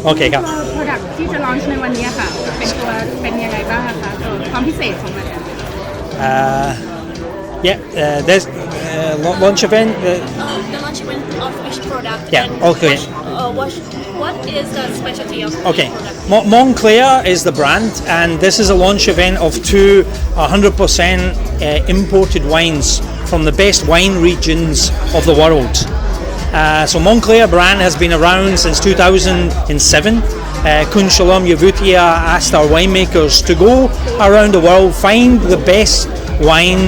โอเคครับ ตัว product ที่จะ launch ในวันนี้ค่ะเป็นยังไงบ้างคะความพิเศษของมัน there's launch event. The launch event of which product? Yeah, and okay. What is the specialty of Okay, the product? Mont Clair is the brand, and this is a launch event of two 100% imported wines from the best wine regions of the world. So Mont Clair brand has been around since 2007. Kun Shalom Yavutia asked our winemakers to go around the world, find the best wine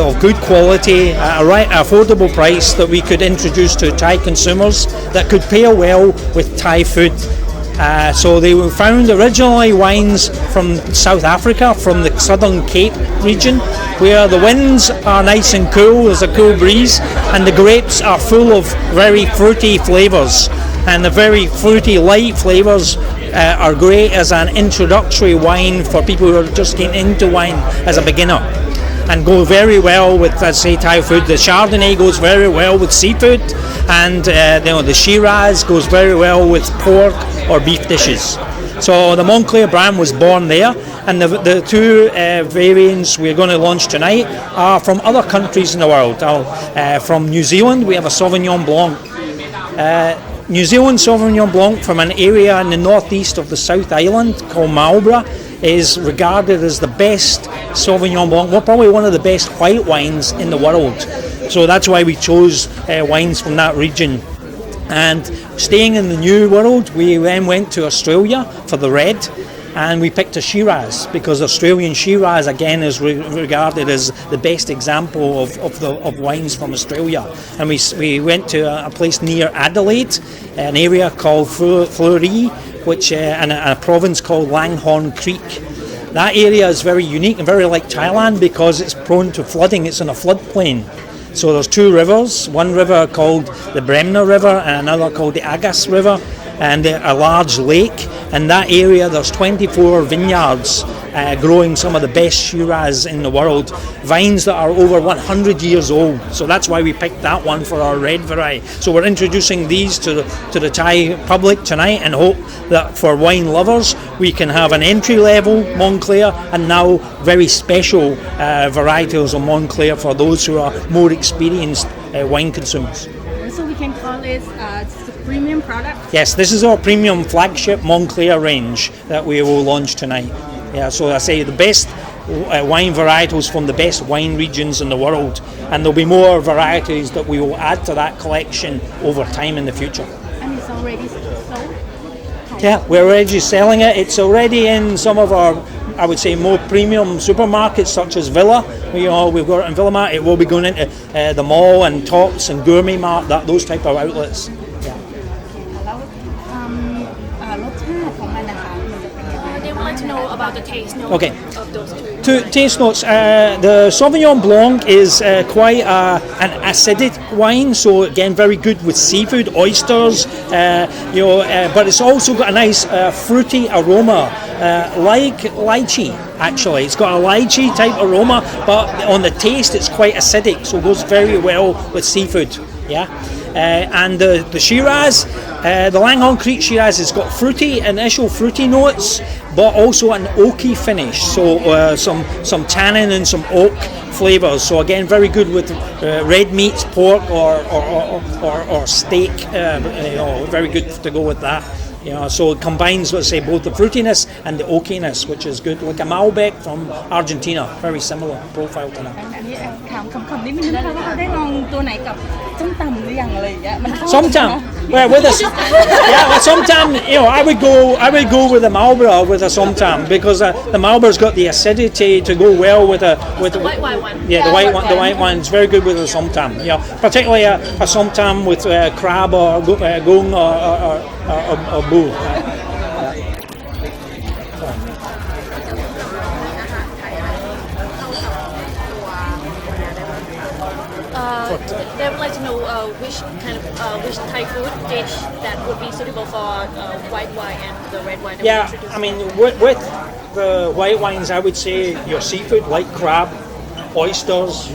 of good quality at a right affordable price that we could introduce to Thai consumers that could pair well with Thai food. So they were found originally wines from South Africa, from the Southern Cape region, where the winds are nice and cool, there's a cool breeze, and the grapes are full of very fruity flavours. And the very fruity light flavours are great as an introductory wine for people who are just getting into wine as a beginner, and go very well with, let's say, Thai food. The Chardonnay goes very well with seafood, and the Shiraz goes very well with pork or beef dishes. So the Mont Clair brand was born there, and the two variants we're going to launch tonight are from other countries in the world. From New Zealand, we have a Sauvignon Blanc. New Zealand Sauvignon Blanc from an area in the northeast of the South Island called Marlborough is regarded as the best Sauvignon Blanc, well, probably one of the best white wines in the world. So that's why we chose wines from that region. And staying in the New World, we then went to Australia for the red, and we picked a Shiraz because Australian Shiraz again is regarded as the best example of wines from Australia. And we went to a place near Adelaide, an area called Fleury, which and a province called Langhorne Creek. That area is very unique and very like Thailand because it's prone to flooding. It's in a floodplain. So there's two rivers, one river called the Bremner River and another called the Agas River, and a large lake. In that area there's 24 vineyards growing some of the best Shiraz in the world, vines that are over 100 years old. So that's why we picked that one for our red variety. So we're introducing these to the Thai public tonight, and hope that for wine lovers we can have an entry level Mont Clair and now very special varietals of Mont Clair for those who are more experienced wine consumers. So we can call it premium product. Yes, this is our premium flagship Mont Clair range that we will launch tonight. Yeah, so I say the best wine varietals from the best wine regions in the world, and there'll be more varieties that we will add to that collection over time in the future. And it's already sold? Yeah, we're already selling it. It's already in some of our, I would say, more premium supermarkets such as Villa. We've got it in Villa Mart. It will be going into the mall and Tops and Gourmet Mart, those type of outlets. Yeah. แล้วรสชาติของมันนะคะมันจะเป็นยังไง They would like to know about the taste note Okay. of those two. To taste notes, the Sauvignon Blanc is quite an acidic wine, so again very good with seafood, oysters, but it's also got a nice fruity aroma, like lychee. Actually, it's got a lychee type aroma, but on the taste it's quite acidic, so it goes very well with seafood. Yeah. And the Shiraz, the Langhorne Creek Shiraz has got initial fruity notes, but also an oaky finish, so some tannin and some oak flavours. So again, very good with red meats, pork or steak. Very good to go with that. So it combines, let's say, both the fruitiness and the oakiness, which is good. Like a Malbec from Argentina, very similar profile to that. อันนี้ถามคำนิดนึงนะคะว่าเขาได้ลองตัวไหนกับส้มตำหรือยังอะไรอย่างเงี้ยมันเข้ากันไหม Somtam, well, with with somtam, I would go with the Marlborough with a somtam because the Marlborough's got the acidity to go well with the White wine one. Yeah, the white one is very good with a somtam. Particularly a somtam with crab or gung or bull. They would like to know which Thai food dish that would be suitable for white wine and the red wine. That Yeah, we introduced. I mean, with the white wines, I would say your seafood like crab, oysters,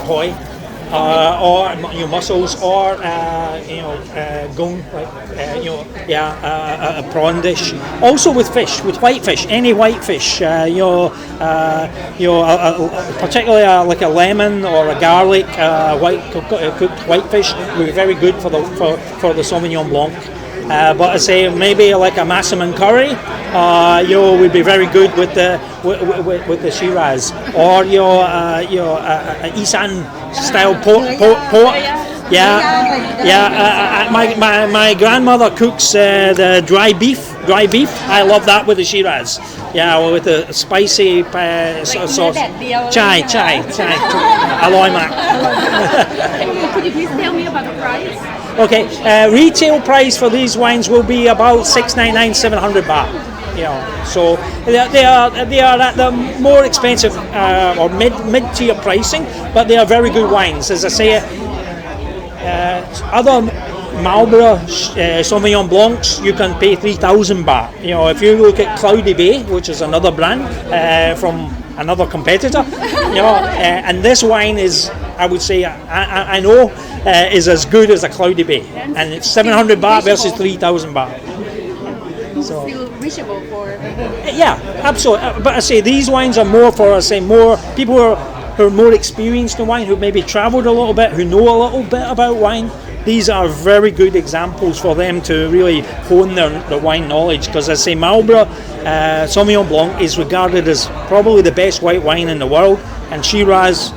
hoi, or mussels, or gong, a prawn dish. Also with fish, with white fish, any white fish, particularly like a lemon or a garlic cooked white fish would be very good for the Sauvignon Blanc. But I say maybe like a massaman curry, would be very good with the Shiraz, or Isan style pork. My grandmother cooks the dry beef. I love that with the Shiraz. Yeah, with the spicy sauce. Chai. Aloy mak. Could you please tell me about the price? Okay, retail price for these wines will be about 699, 700 baht. So they are at the more expensive or mid-tier pricing, but they are very good wines. As I say, other Marlborough Sauvignon Blancs, you can pay 3,000 baht. If you look at Cloudy Bay, which is another brand from another competitor, and this wine is, I would say, I know, is as good as a Cloudy Bay, and it's 700 baht versus 3,000 baht. So, Still reachable for yeah, absolutely. But I say these wines are more for, more people who are more experienced in wine, who maybe travelled a little bit, who know a little bit about wine. These are very good examples for them to really hone their wine knowledge, because I say Marlborough Sauvignon Blanc is regarded as probably the best white wine in the world, and Shiraz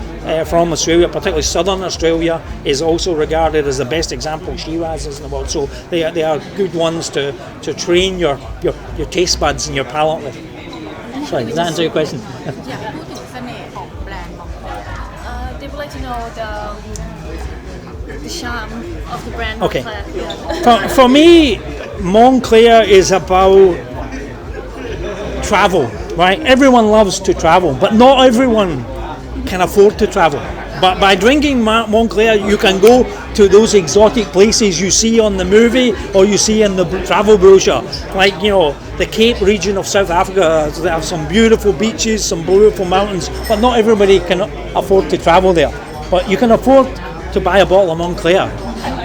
from Australia, particularly southern Australia, is also regarded as the best example Shiraz is in the world. So they are good ones to train your taste buds and your palate with. Sorry, does that answer your question? อยากพูดถึงเสน่ห์ของแบรนด์ของ They would like to know the charm of the brand. Okay. Mont Clair. For me, Mont Clair is about travel, right? Everyone loves to travel, but not everyone can afford to travel. But by drinking Mont Clair, you can go to those exotic places you see on the movie or you see in the travel brochure. Like, the Cape region of South Africa, they have some beautiful beaches, some beautiful mountains, but not everybody can afford to travel there. But you can afford to buy a bottle of Mont Clair,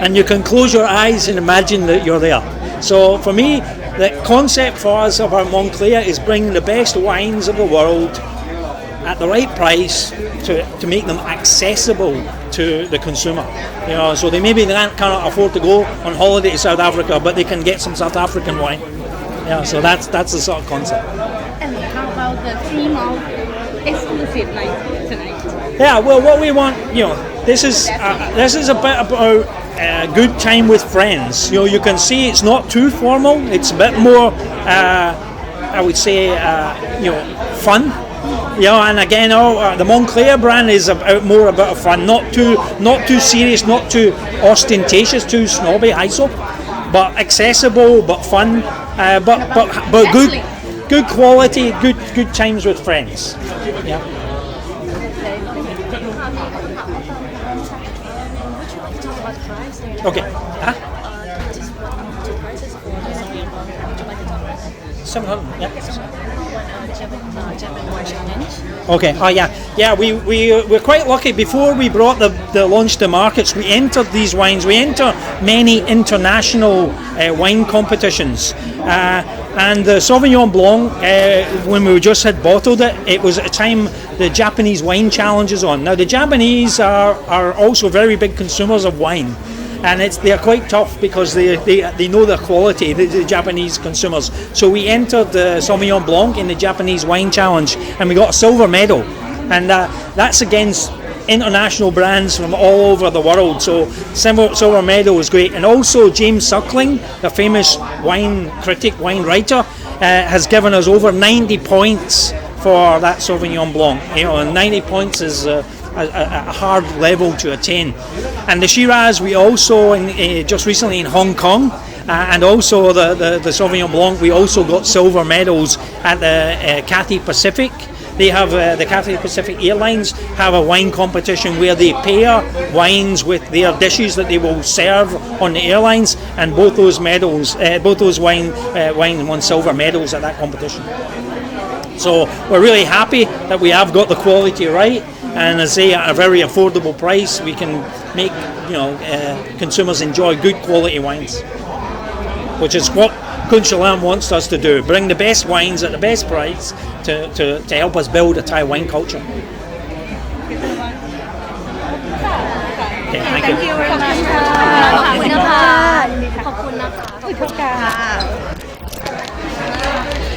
and you can close your eyes and imagine that you're there. So for me, the concept for us of our Mont Clair is bringing the best wines of the world at the right price to make them accessible to the consumer. So they maybe cannot afford to go on holiday to South Africa, but they can get some South African wine. So that's the sort of concept. And how about the theme of exclusive night tonight? Yeah, well, what we want, this is a bit about good time with friends. You can see it's not too formal. It's a bit more, I would say, fun. And again, the Mont Clair brand is more about fun, not too serious, not too ostentatious, too snobby, high soap, but accessible, but fun, but good quality, good times with friends. Yeah. Would you like to talk about the price there? Okay. Huh? Just what the prices for the Sauvignon Blanc? Would you like to talk about that? 700. Yeah. German wine challenge. Okay. We're quite lucky. Before we brought the launch to markets, we entered these wines. We enter many international wine competitions. And the Sauvignon Blanc, when we just had bottled it, it was at a time the Japanese wine challenge is on. Now the Japanese are also very big consumers of wine. And they're quite tough because they know the quality, the Japanese consumers. So we entered the Sauvignon Blanc in the Japanese Wine Challenge, and we got a silver medal. And that's against international brands from all over the world. So silver medal was great. And also James Suckling, the famous wine critic, wine writer, has given us over 90 points for that Sauvignon Blanc. And 90 points is a hard level to attain. And the Shiraz, we also just recently in Hong Kong, and also the Sauvignon Blanc, we also got silver medals at the Cathay Pacific. They have the Cathay Pacific Airlines have a wine competition where they pair wines with their dishes that they will serve on the airlines, and both those wine won silver medals at that competition. So we're really happy that we have got the quality right, and as I say, at a very affordable price, we can make consumers enjoy good quality wines, which is what Kunchalam wants us to do: bring the best wines at the best price to help us build a Thai wine culture. Okay, thank you. Thank you very much ขอบคุณนะคะขอบคุณนะคะ ขอบคุณค่ะ